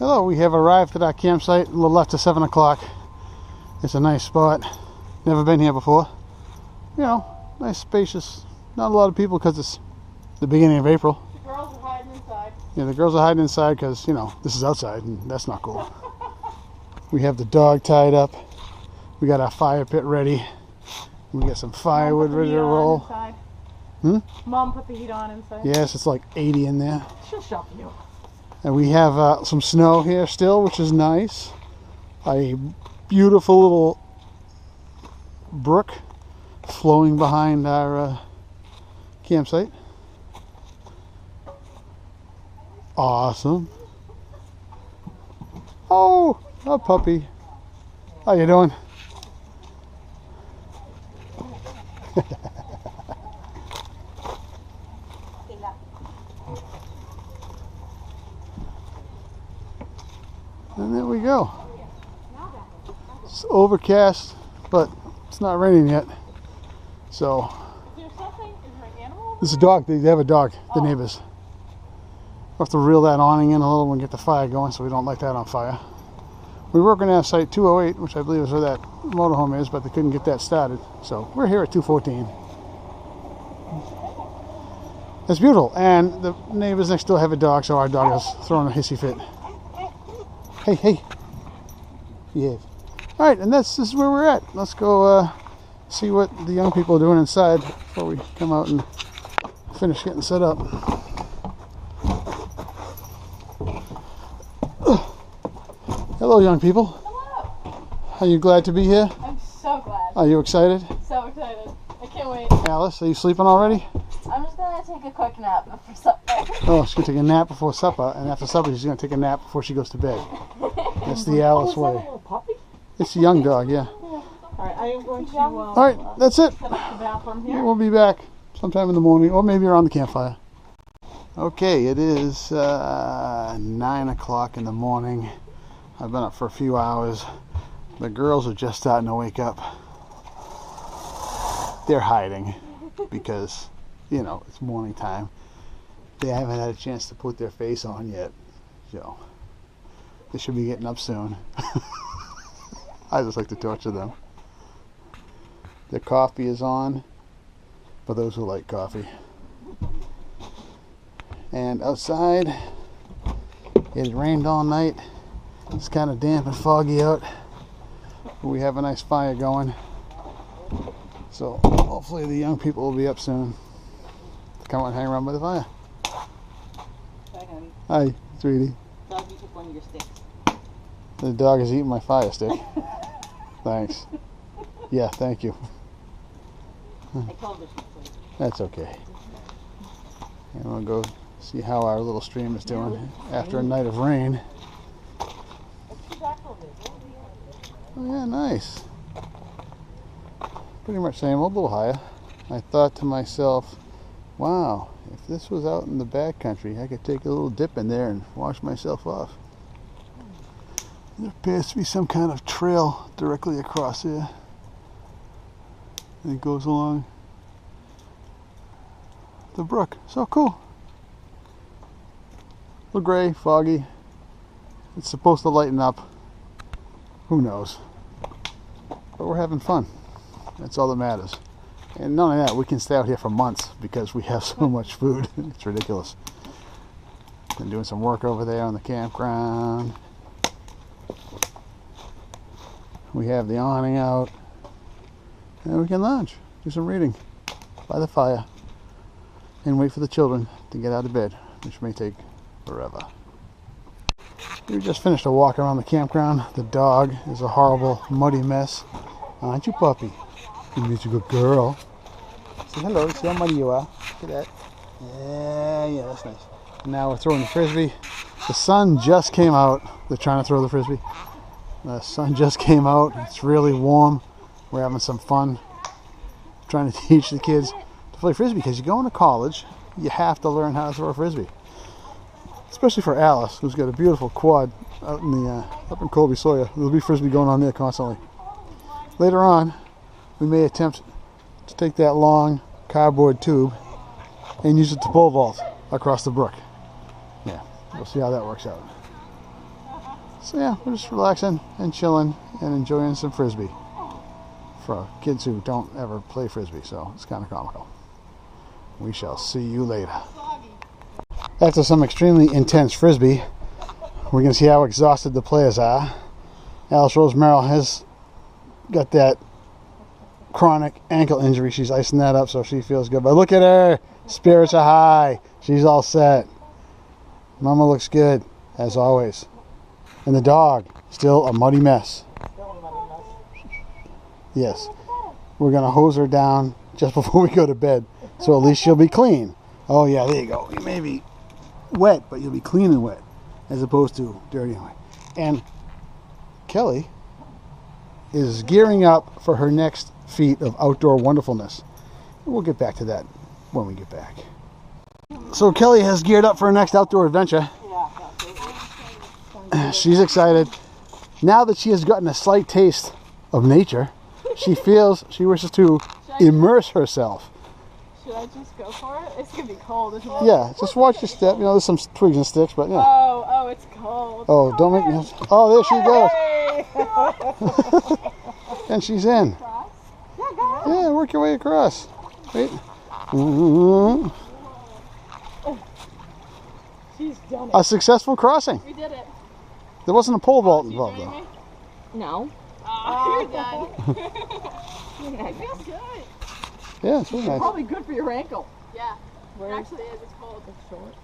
Hello, we have arrived at our campsite a little after 7 o'clock. It's a nice spot. Never been here before. You know, nice, spacious. Not a lot of people because it's the beginning of April. The girls are hiding inside. Yeah, the girls are hiding inside because, you know, this is outside and that's not cool. We have the dog tied up. We got our fire pit ready. We got some firewood ready to roll. Mom put the heat on inside. Yes, it's like 80 in there. She'll show you. And we have some snow here still, which is nice. A beautiful little brook flowing behind our campsite. Awesome. Oh, a puppy. How you doing? And there we go. It's overcast, but it's not raining yet. So, Is there something? Is there an animal? this is a dog. They have a dog, the neighbors. We'll have to reel that awning in a little and get the fire going so we don't light that on fire. We're working at site 208, which I believe is where that motorhome is, but they couldn't get that started. So we're here at 214. It's beautiful, and the neighbors next door have a dog, so our dog is throwing a hissy fit. Hey, hey. Behave. Alright, and this is where we're at. Let's go see what the young people are doing inside before we come out and finish getting set up. Hello, young people. Hello. Are you glad to be here? I'm so glad. Are you excited? So excited. I can't wait. Alice, are you sleeping already? I'm just going to take a quick nap before supper. Oh, she's going to take a nap before supper, and after supper she's going to take a nap before she goes to bed. That's the Alice way. A little puppy? It's a young dog, yeah. Alright, I am going to Alright, that's it. set up the bathroom here. We'll be back sometime in the morning, or maybe around the campfire. Okay, it is 9 o'clock in the morning. I've been up for a few hours. The girls are just starting to wake up. They're hiding because, you know, it's morning time. They haven't had a chance to put their face on yet, so they should be getting up soon. I just like to torture them. Their coffee is on for those who like coffee. And outside, it rained all night. It's kind of damp and foggy out. We have a nice fire going. So hopefully the young people will be up soon. Come out and hang around by the fire. Hi, honey. Hi, sweetie. Dog, you took one of your sticks. The dog is eating my fire stick. Thanks. Yeah, thank you. I told her she. That's okay. And we'll go see how our little stream is doing after a night of rain. Oh yeah, nice. Pretty much same old, a little higher. I thought to myself, wow, if this was out in the backcountry, I could take a little dip in there and wash myself off. There appears to be some kind of trail directly across here. And it goes along the brook. So cool. A little gray, foggy. It's supposed to lighten up. Who knows? But we're having fun. That's all that matters. And not only that, we can stay out here for months because we have so much food. It's ridiculous. Been doing some work over there on the campground. We have the awning out. And we can lounge, do some reading by the fire, and wait for the children to get out of bed, which may take forever. We just finished a walk around the campground. The dog is a horrible, muddy mess. Aren't you, puppy? You're a good girl. Say hello, see how muddy you are. Look at that. Yeah, that's nice. Now we're throwing the frisbee. The sun just came out. They're trying to throw the frisbee. The sun just came out. It's really warm. We're having some fun trying to teach the kids to play frisbee because you go into college, you have to learn how to throw a frisbee. Especially for Alice, who's got a beautiful quad out in the up in Colby Sawyer. There'll be frisbee going on there constantly. Later on, we may attempt to take that long cardboard tube and use it to pole vault across the brook. Yeah, we'll see how that works out. So yeah, we're just relaxing and chilling and enjoying some frisbee for kids who don't ever play frisbee, so it's kind of comical. We shall see you later. After some extremely intense frisbee, we're going to see how exhausted the players are. Alice Rose Merrill has got that chronic ankle injury. She's icing that up so she feels good. But look at her. Spirits are high. She's all set. Mama looks good, as always. And the dog, still a muddy mess. Yes. We're going to hose her down just before we go to bed, so at least she'll be clean. Oh, yeah, there you go. You may be wet, but you'll be clean and wet, as opposed to dirty and wet. And Kelly is gearing up for her next feat of outdoor wonderfulness. We'll get back to that when we get back. So Kelly has geared up for her next outdoor adventure. She's excited. Now that she has gotten a slight taste of nature, she feels she wishes to immerse herself. Should I just go for it? It's gonna be cold, isn't it? Yeah, just watch your step. You know, there's some twigs and sticks, but yeah. Oh, it's cold. Oh, don't make me. Oh, there she goes. And she's in. Yeah, work your way across. Wait. She's done it. A successful crossing. We did it. There wasn't a pole vault involved, though. No. Oh, you're done. It feels good. Yeah, it's really nice. Probably good for your ankle. Yeah. Where is Actually, it's cold. It's short.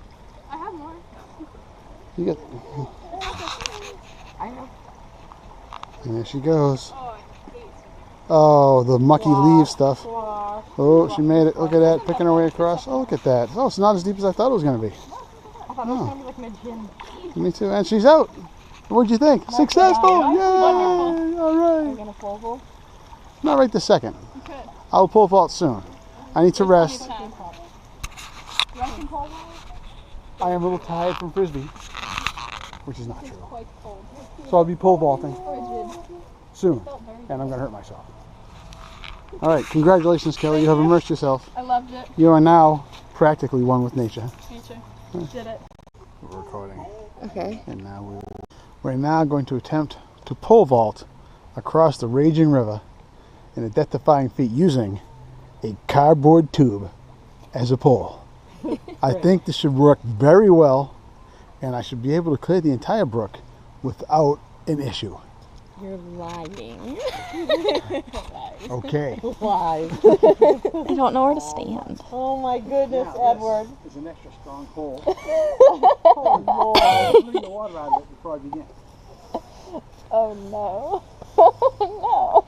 I have more. You get. I know. And there she goes. Oh, I hate Oh, the mucky leaf stuff. squash. Oh, she made it. Look at that, picking her way across. Oh, look at that. Oh, it's not as deep as I thought it was going to be. I thought it was gonna be like mid-chin. Me too. And she's out. What'd you think? Successful! nice. Yay! Wonderful. All Are you right. gonna pole vault? Not right this second. Okay. I'll pole vault soon. I need to rest. You can pole vault? I am a little tired from frisbee, which is not true. Quite cold. So I'll be pole vaulting Frigid. soon, Felt very and I'm going to hurt myself. All right, congratulations, Kelly. You have immersed yourself. I loved it. You are now practically one with nature. Nature. Did it. We're recording, Okay. and now we're now going to attempt to pole vault across the raging river in a death-defying feat using a cardboard tube as a pole. I think this should work very well, and I should be able to clear the entire brook without an issue. You're lying. Okay. Lies. I don't know where to stand. Oh my goodness, Edward. It's an extra strong pole. Oh Lord. Clean the water out of it before I begin. Oh no. Oh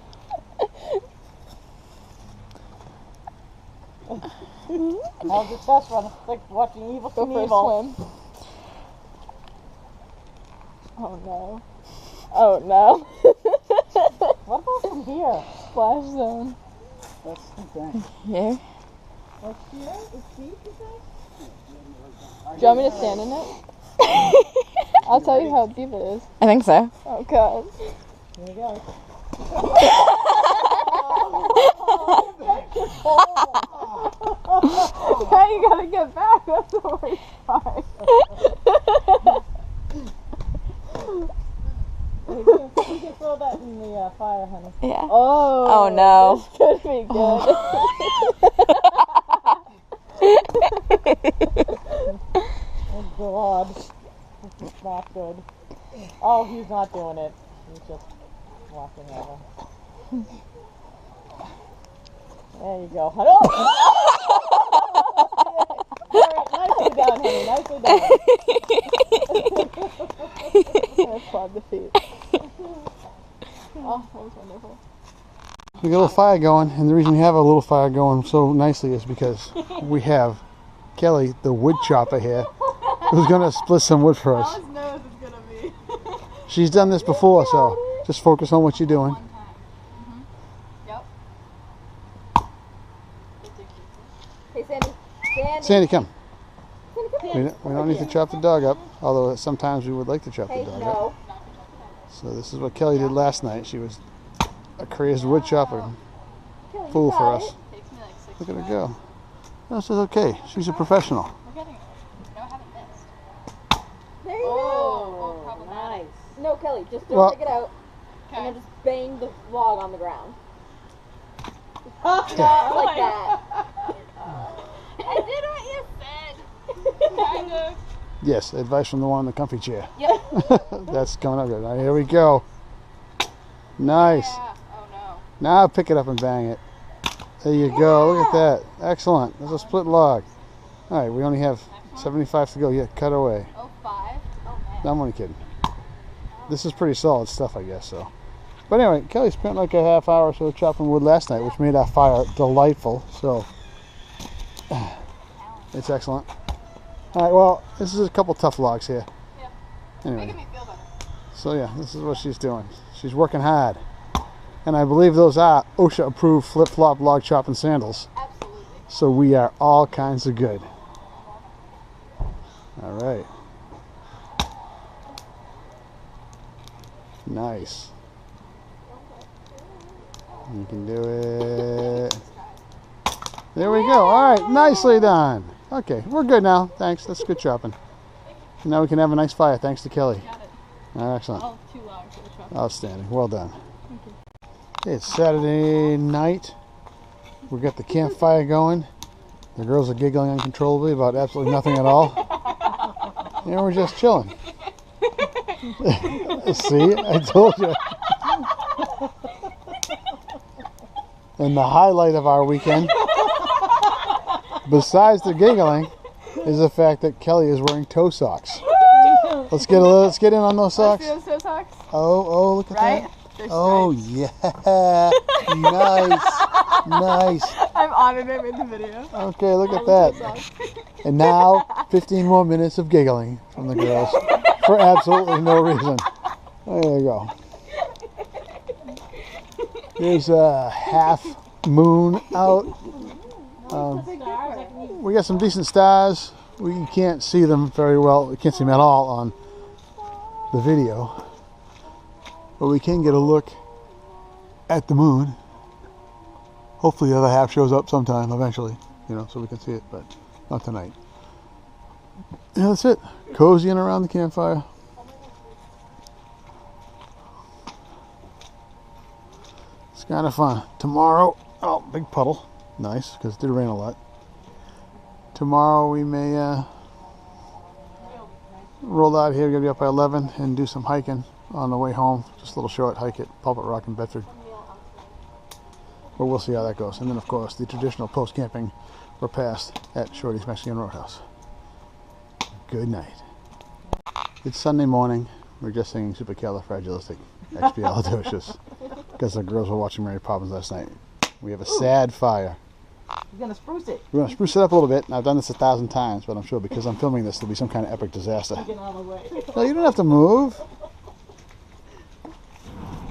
no. How's your chest run? It's like watching Evil Knievel. Swim. Oh no. Oh no. What about from here? Splash zone. That's the thing. Here. What's here? It's deep, you say? Do you want me to stand in it? I'll tell you how deep it is. I think so. Oh god. Here we go. Now you gotta get back. That's the worst part. You can throw that in the fire, honey. Yeah. Oh. Oh, no. This could be good. Oh God. This is not good. Oh, he's not doing it. He's just walking over. There you go. Oh! Nicely done, honey. Nicely done. That's fun to feet. Oh, that was wonderful. We got a little fire going, and the reason we have a little fire going so nicely is because we have Kelly, the wood chopper here, who's going to split some wood for us. His nose is gonna be. She's done this before, so just focus on what you're doing. Yep. Hey, Sandy. Sandy. Sandy, come. Sandy, We don't need to chop the dog up, although sometimes we would like to chop Hey, the dog up. no. So this is what Kelly did last night. She was a crazed wood chopper fool for us. Takes me like 6 Look at her go. This is okay. She's a professional. We're getting it. No, I haven't missed. There you Oh, go. Nice. No, Kelly, just don't Well- take it out. And then just bang the log on the ground. Not Not like that. I did what you said. Kind of. Yes, advice from the one in the comfy chair. Yep. That's coming up good. All right, here we go. Nice. Yeah. Oh no. Now pick it up and bang it. There you go. Look at that. Excellent. There's a split log. All right, we only have 75 to go. Yeah, cut away. Oh, 5. Oh man. No, I'm only kidding. This is pretty solid stuff, I guess, so. But anyway, Kelly spent like a half hour or so chopping wood last night, which made our fire delightful, so it's excellent. All right, well, this is a couple tough logs here. Yeah. Anyway, Making me feel better. so yeah, this is what she's doing. She's working hard. And I believe those are OSHA-approved flip-flop log chopping sandals. Absolutely. So we are all kinds of good. All right. Nice. You can do it. There we go. All right, nicely done. Okay, we're good now. Thanks. That's good chopping. And now we can have a nice fire. Thanks to Kelly. Got it. All right, excellent. All 2 logs for the truck. Outstanding. Well done. Okay, it's Saturday night. We got the campfire going. The girls are giggling uncontrollably about absolutely nothing at all. And we're just chilling. See, I told you. And the highlight of our weekend, besides the giggling, is the fact that Kelly is wearing toe socks. Let's get in on those socks. Let's do those socks. Oh, look at Right? that. They're Oh yeah, nice. I'm honored I made the video. Okay, look at that. And now 15 more minutes of giggling from the girls for absolutely no reason. There you go. There's a half moon out. We got some decent stars. We can't see them very well. We can't see them at all on the video. But we can get a look at the moon. Hopefully the other half shows up sometime eventually, so we can see it, but not tonight. Yeah, that's it. Cozying around the campfire. It's kind of fun. Tomorrow, oh, big puddle. Nice, because it did rain a lot. Tomorrow we may roll out here. We're going to be up by 11 and do some hiking on the way home. Just a little short hike at Pulpit Rock in Bedford. But we'll see how that goes. And then, of course, the traditional post-camping repast at Shorty's Mexican Roadhouse. Good night. It's Sunday morning. We're just singing Supercalifragilisticexpialidocious because the girls were watching Mary Poppins last night. We have a sad fire. You're gonna spruce it. We're going to spruce it up a little bit. And I've done this 1,000 times, but I'm sure because I'm filming this, there'll be some kind of epic disaster. Get out of the way. No, you don't have to move.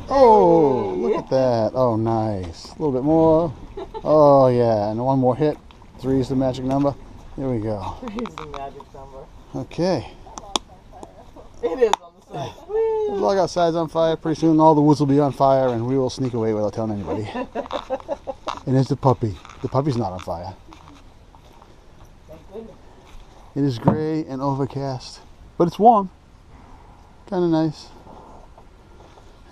Oh, look at that. Oh, nice. A little bit more. Oh, yeah. And one more hit. 3 is the magic number. Here we go. Here's the magic number. Okay. It is on the side. The log outside's on fire. Pretty soon all the woods will be on fire and we will sneak away without telling anybody. And there's the puppy. The puppy's not on fire. Thank goodness. It is gray and overcast, but it's warm. Kind of nice.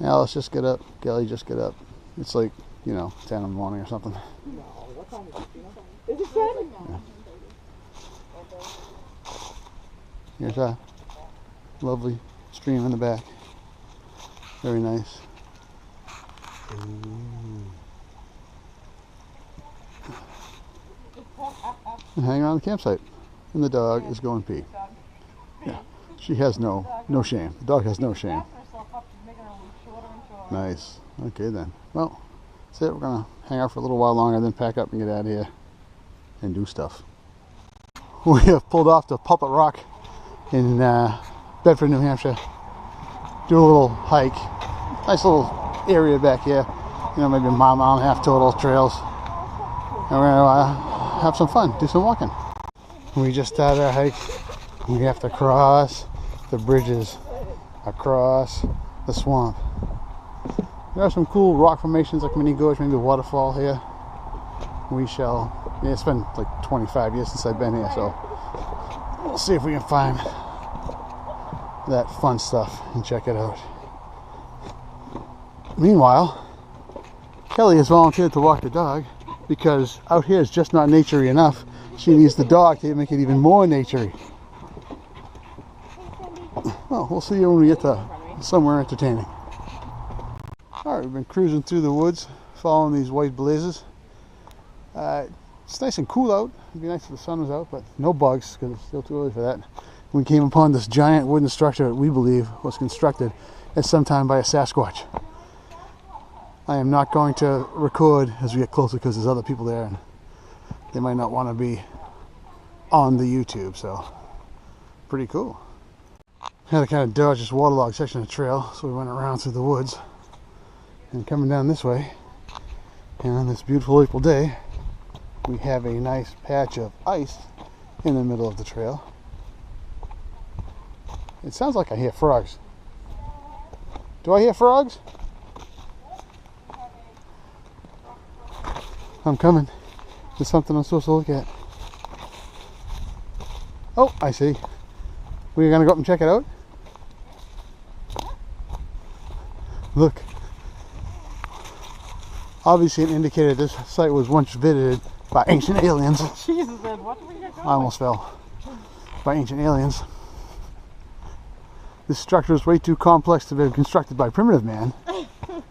Alice just get up. Kelly just get up. It's like, 10 in the morning or something. No, what time is it? Is it 10? Here's a lovely stream in the back. Very nice. And hang around the campsite. And the dog is going pee. Yeah. She has no shame. The dog has no shame. Nice. Okay then. Well, that's it. We're going to hang out for a little while longer, then pack up and get out of here and do stuff. We have pulled off to Pulpit Rock in Bedford, New Hampshire. Do a little hike. Nice little area back here. Maybe a mile and a half total trails. And we're going to have some fun, do some walking. We just started our hike. We have to cross the bridges across the swamp. There are some cool rock formations like mini gorge, maybe a waterfall here. It's been like 25 years since I've been here, so we'll see if we can find that fun stuff and check it out. Meanwhile, Kelly has volunteered to walk the dog because out here is just not naturey enough. She needs the dog to make it even more naturey. Well, we'll see you when we get to somewhere entertaining. Alright, we've been cruising through the woods, following these white blazes. It's nice and cool out. It'd be nice if the sun was out, but no bugs because it's still too early for that. We came upon this giant wooden structure that we believe was constructed at some time by a Sasquatch. I am not going to record as we get closer because there's other people there and they might not want to be on the YouTube, so pretty cool. Had to kind of dodge this waterlogged section of the trail, so we went around through the woods and coming down this way. And on this beautiful April day, we have a nice patch of ice in the middle of the trail. It sounds like I hear frogs. Do I hear frogs? I'm coming. There's something I'm supposed to look at. Oh, I see. We're gonna go up and check it out? Look. Obviously an indicator this site was once visited by ancient aliens. Jesus, man, what did we get going? I almost fell. By ancient aliens. This structure is way too complex to be constructed by primitive man. That is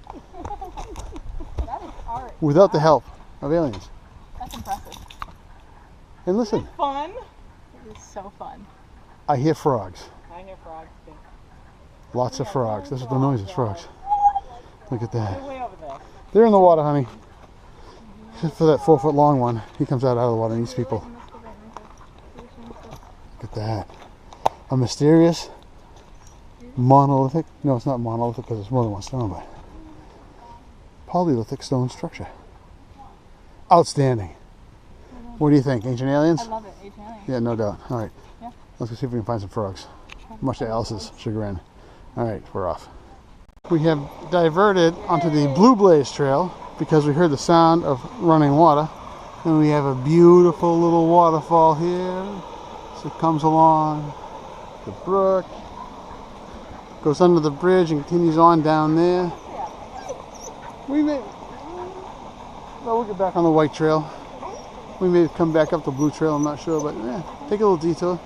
art. Without the help of aliens. That's impressive. And listen, Fun. It is so fun. I hear frogs. I hear frogs too. Lots of frogs. That's what the noise is, frogs. Look at that. They're way over there. They're in the water, honey. Except for that 4-foot long one. He comes out of the water and eats people. Look at that. A mysterious monolithic, no, it's not monolithic because it's more than one stone, but polyolithic stone structure. Outstanding. What do you think? Ancient aliens? I love it. Ancient aliens. Yeah, no doubt. All right. Yeah. Let's go see if we can find some frogs. Much to Alice's chagrin. All right, we're off. We have diverted onto the Blue Blaze Trail because we heard the sound of running water. And we have a beautiful little waterfall here. So it comes along the brook, goes under the bridge and continues on down there. We may, well, we'll get back on the white trail. We may come back up the blue trail, I'm not sure, but yeah, take a little detour.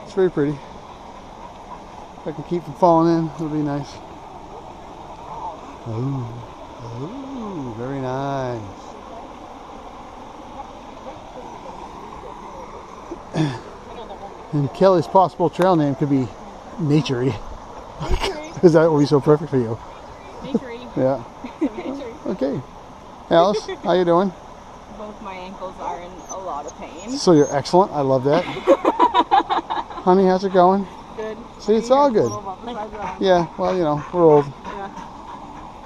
It's very pretty. If I can keep from falling in, it'll be nice. Oh, very nice. And Kelly's possible trail name could be Naturey. Because that would be so perfect for you. Naturey. Yeah. Okay. Alice, how you doing? Both my ankles are in a lot of pain. So you're excellent. I love that. Honey, how's it going? Good. See, it's all good. Yeah, well, you know, we're old.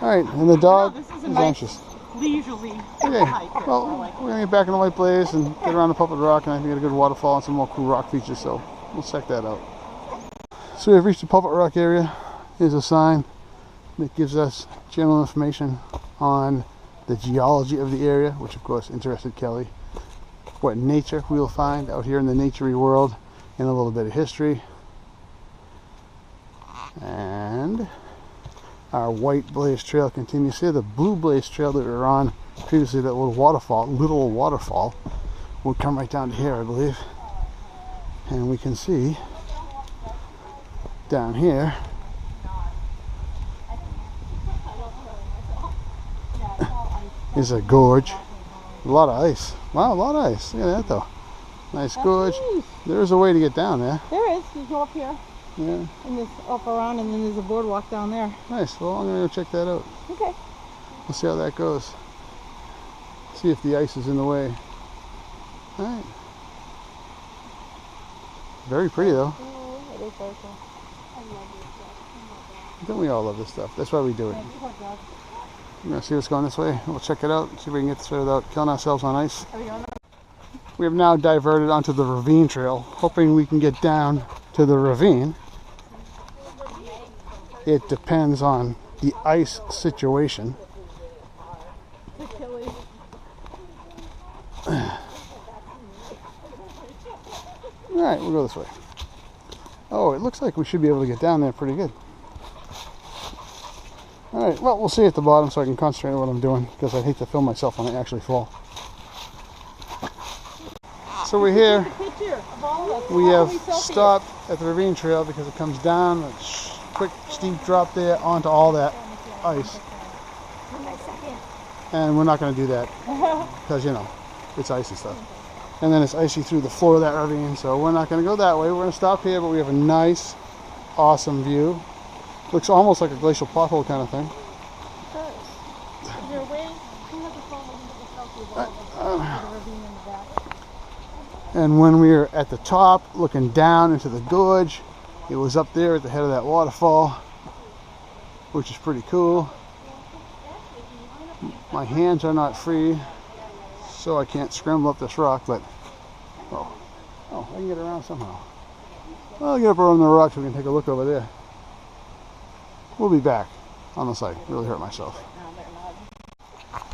All right, and the dog this is is a nice anxious. leisurely Okay, hike. I well, like it. we're going to get back in the White Blaze and get around the Puppet Rock, and I think get a good waterfall and some more cool rock features, so we'll check that out. So we've reached the Puppet Rock area. Here's a sign that gives us general information on the geology of the area, which of course interested Kelly. What nature we'll find out here in the naturey world, and a little bit of history. And our White Blaze Trail continues here. The Blue Blaze Trail that we were on previously, that little waterfall, would come right down to here, I believe. And we can see down here is a gorge. A lot of ice. Wow, a lot of ice. Look at that though. Nice gorge. There's a way to get down there. There is. You go up here, Yeah. and this up around, and then there's a boardwalk down there. Nice. Well, I'm going to go check that out. Okay. We'll see how that goes. See if the ice is in the way. All right. Very pretty though. It is very cool. Don't we all love this stuff? That's why we do it. We're going to see what's going this way. We'll check it out. See if we can get this way without killing ourselves on ice. We have now diverted onto the ravine trail, hoping we can get down to the ravine. It depends on the ice situation. Alright, we'll go this way. Oh, it looks like we should be able to get down there pretty good. Alright, well, we'll see at the bottom so I can concentrate on what I'm doing, because I'd hate to film myself when I actually fall. So we're here. Picture of all of us. We have Selfie. stopped at the ravine trail because it comes down, a quick steep drop there onto all that ice. And we're not going to do that because, you know, it's ice and stuff. And then it's icy through the floor of that ravine, so we're not going to go that way. We're going to stop here, but we have a nice, awesome view. Looks almost like a glacial pothole kind of thing. Is there a way? Who has a phone where you can get a selfie of all of us? The ravine in the back. And when we were at the top, looking down into the gorge, it was up there at the head of that waterfall, which is pretty cool. My hands are not free, so I can't scramble up this rock, but oh, I can get around somehow. Well, I'll get up around the rock so we can take a look over there. We'll be back on the site. Really hurt myself.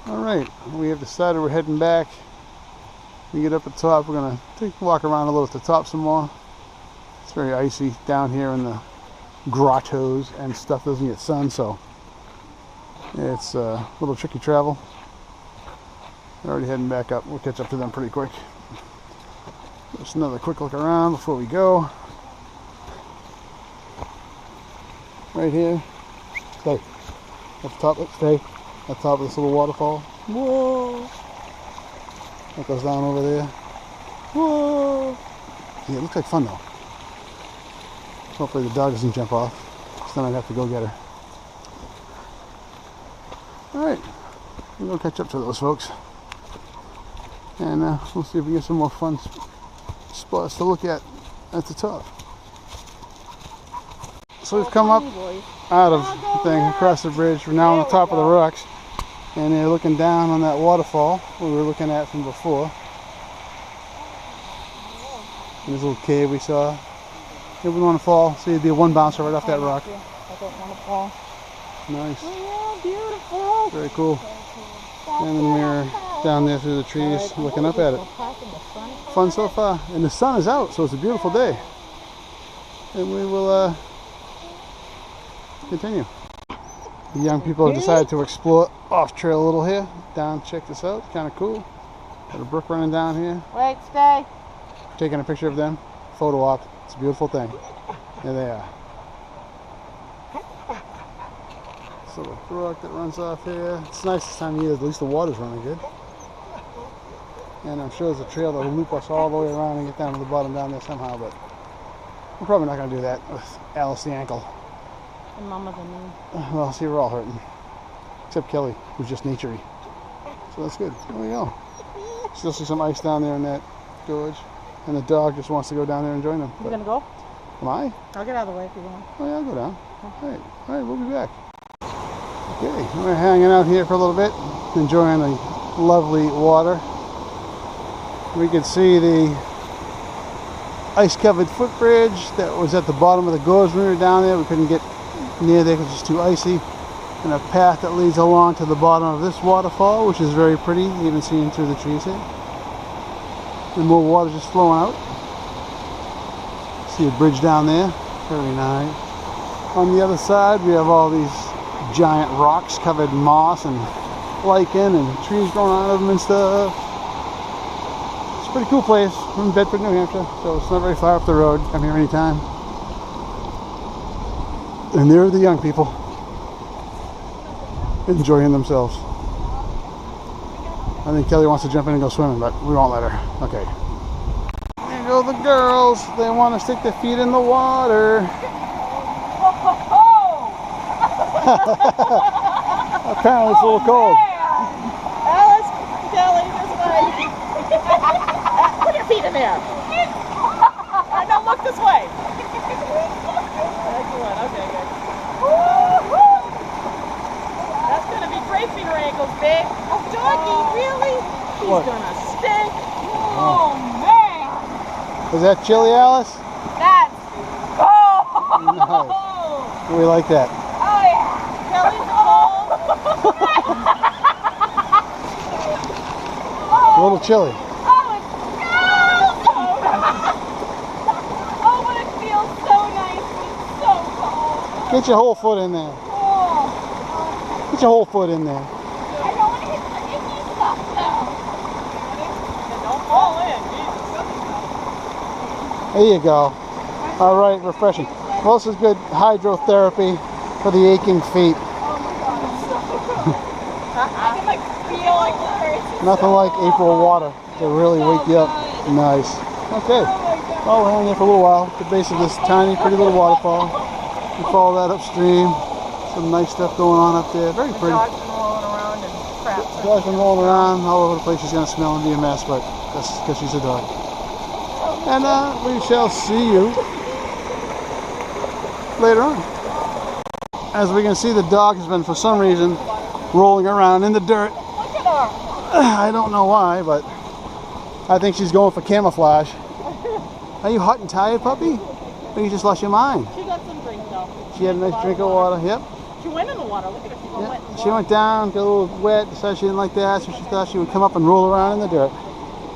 Alright, we have decided we're heading back. We get up at the top, we're going to take a walk around a little at the top some more. It's very icy down here in the grottos and stuff doesn't get sun, so it's a little tricky travel. They're already heading back up. We'll catch up to them pretty quick. Just another quick look around before we go. Right here. Stay. At the top, stay. At the top of this little waterfall. Whoa! That goes down over there. Whoa! Yeah, it looks like fun though. Hopefully the dog doesn't jump off, so then I'd have to go get her. Alright, we're going to catch up to those folks. And we'll see if we get some more fun spots to look at the top. So we've come up out of the thing, across the bridge. We're now on the top of the rocks. And they're looking down on that waterfall we were looking at from before. And this little cave we saw. If we want to fall, see, it'd be a one bouncer right off that rock. I don't want to fall. Nice. Oh, beautiful. Very cool. And then we're down there through the trees looking up at it. Fun so far. And the sun is out, so it's a beautiful day. And we will continue. The young people have decided to explore off trail a little here. Down, check this out. Kind of cool. Got a brook running down here. Wait, stay. Taking a picture of them. Photo op. It's a beautiful thing. There they are. So a brook that runs off here. It's nice this time of year. At least the water's running good. And I'm sure there's a trail that will loop us all the way around and get down to the bottom down there somehow. But we're probably not going to do that with Alice the ankle. And Mama's a knee. Well, see, we're all hurting. Except Kelly, who's just naturey. So that's good. There we go. Still see some ice down there in that gorge. And the dog just wants to go down there and join them. You gonna go? Am I? I'll get out of the way if you want. Oh yeah, I'll go down. Alright, we'll be back. Okay, we're hanging out here for a little bit, enjoying the lovely water. We could see the ice-covered footbridge that was at the bottom of the gorge when we were down there. We couldn't get near there because it's too icy. And a path that leads along to the bottom of this waterfall, which is very pretty, even seen through the trees here. And more water just flowing out. See a bridge down there, very nice. On the other side we have all these giant rocks covered in moss and lichen and trees growing out of them and stuff. It's a pretty cool place. We're in Bedford, New Hampshire, so it's not very far up the road. Come here anytime. And there are the young people enjoying themselves. I think Kelly wants to jump in and go swimming, but we won't let her. Okay. There go the girls. They want to stick their feet in the water. Apparently it's a little cold. Alice, Kelly, this way. Put your feet in there. No, look this way. Excellent. Okay, good. That's gonna be great for your ankles, babe. Oh, doggy, really? He's What? gonna stink. Oh man. Is that chili, Alice? That's. Oh. Nice. We like that. Oh yeah. Kelly's cold. A little chilly. Oh, it's cold. Oh, but it feels so nice. It's so cold. Get your whole foot in there. Oh, Get your whole foot in there. I don't want to hit the icky stuff though. Don't fall in, Jesus. There you go. All right, refreshing. Well, this is good hydrotherapy for the aching feet. Oh my god, it's so good. I can like feel like the hurts. Nothing like April water to really wake you up. Nice. Okay. Well, we're hanging here for a little while at the base of this tiny, pretty little waterfall. We follow that upstream. Some nice stuff going on up there. Very pretty. Dog's been rolling around and crap. Dog's been rolling around all over the place. She's going to smell and be a mess, but that's because she's a dog. And we shall see you later on. As we can see, the dog has been, for some reason, rolling around in the dirt. Look at her. I don't know why, but I think she's going for camouflage. Are you hot and tired, puppy? Or you just lost your mind? She got some drink though. She had a nice drink of water. Yep. She went in the water. Look at her. She's all wet. She went down, got a little wet, decided she didn't like that, so she thought she would come up and roll around in the dirt.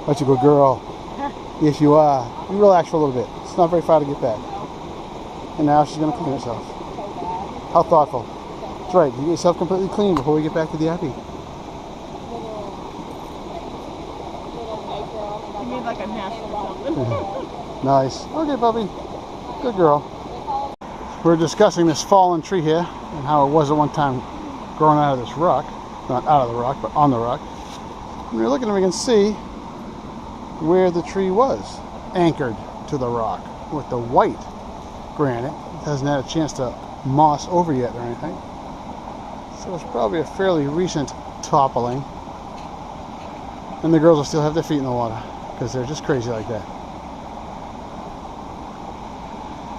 But you good girl. Yes, you are. You relax for a little bit. It's not very far to get back. And now she's going to clean herself. How thoughtful. That's right. You get yourself completely clean before we get back to the Abbey. You need like a national or something. Nice. Okay, puppy. Good girl. We're discussing this fallen tree here and how it was at one time growing out of this rock. Not out of the rock, but on the rock. When we're looking, we can see where the tree was anchored to the rock with the white granite. It hasn't had a chance to moss over yet or anything. So it's probably a fairly recent toppling. And the girls will still have their feet in the water because they're just crazy like that.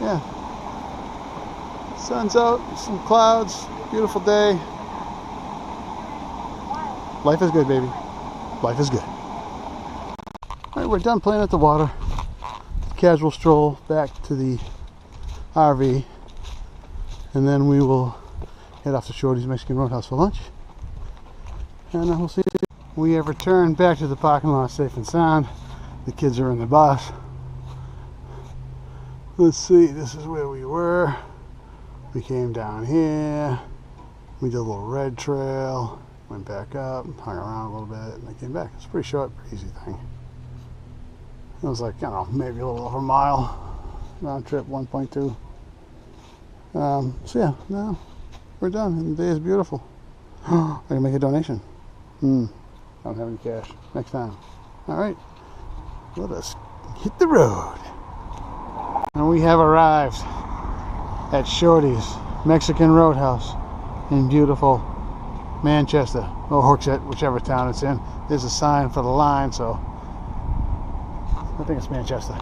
Yeah. Sun's out, some clouds, beautiful day. Life is good, baby. Life is good. Alright, we're done playing at the water. Casual stroll back to the RV. And then we will head off to Shorty's Mexican Roadhouse for lunch. And we'll see. We have returned back to the parking lot safe and sound. The kids are in the bus. Let's see, this is where we were. We came down here. We did a little red trail. Went back up, hung around a little bit, and I came back. It's a pretty short, pretty easy thing. It was like, I don't know, maybe a little over a mile. Round trip, 1.2. So yeah, now we're done, and the day is beautiful. I can make a donation. I don't have any cash. Next time. Alright, let us hit the road. And we have arrived at Shorty's Mexican Roadhouse in beautiful Manchester, or Hooksett, whichever town it's in. There's a sign for the line, so I think it's Manchester.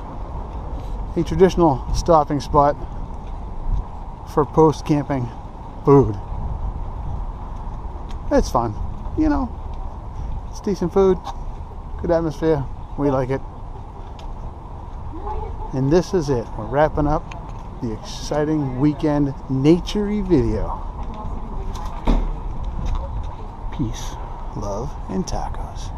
A traditional stopping spot for post-camping food. It's fun, you know. It's decent food, good atmosphere. We like it. And this is it. We're wrapping up the exciting weekend nature-y video. Peace, love, and tacos.